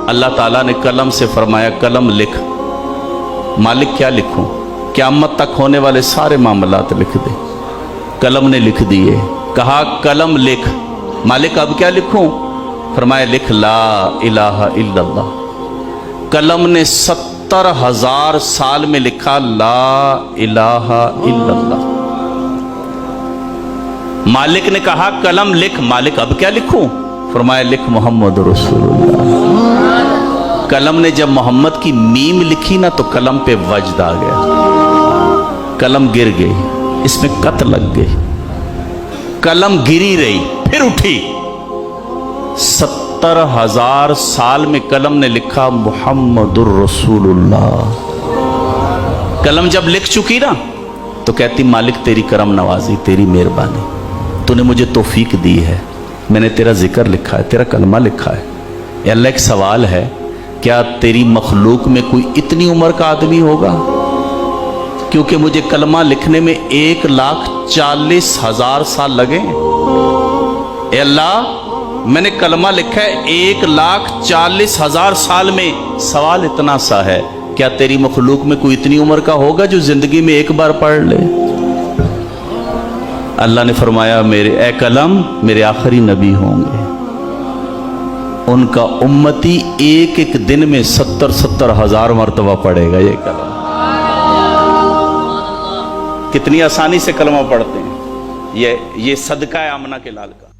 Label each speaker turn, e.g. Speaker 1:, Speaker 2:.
Speaker 1: اللہ ताला ने कलम से फरमाया कलम लिख। मालिक क्या लिखूं? क़यामत तक होने वाले सारे मामलात लिख दे। कलम ने लिख दिए। कहा कलम लिख। मालिक अब क्या लिखूं? फरमाया लिख ला इलाहा इल्लल्लाह। कलम ने 70,000 साल में लिखा ला इलाहा इल्लल्लाह। मालिक ने कहा कलम लिख। मालिक अब क्या लिखूं? फरमाया लिख मोहम्मद रसूलुल्लाह। कलम ने जब मोहम्मद की मीम लिखी ना तो कलम पे वजद आ गया, कलम गिर गई, इसमें कत लग गई। कलम गिरी रही फिर उठी। 70,000 साल में कलम ने लिखा मुहम्मदुर रसूलुल्लाह। कलम जब लिख चुकी ना तो कहती मालिक तेरी करम नवाजी, तेरी मेहरबानी, तूने मुझे तौफीक दी है, मैंने तेरा जिक्र लिखा है, तेरा कलमा लिखा है। ए अल्लाह एक सवाल है, क्या तेरी मखलूक में कोई इतनी उम्र का आदमी होगा? क्योंकि मुझे कलमा लिखने में 1,40,000 साल लगे। ए अल्लाह मैंने कलमा लिखा है 1,40,000 साल में। सवाल इतना सा है, क्या तेरी मखलूक में कोई इतनी उम्र का होगा जो जिंदगी में एक बार पढ़ ले? अल्लाह ने फरमाया मेरे ए कलम मेरे आखिरी नबी होंगे, उनका उम्मती एक एक दिन में 70,000 मरतबा पढ़ेगा ये कलम। कितनी आसानी से कलमा पढ़ते हैं। ये सदका है आमना के लाल का।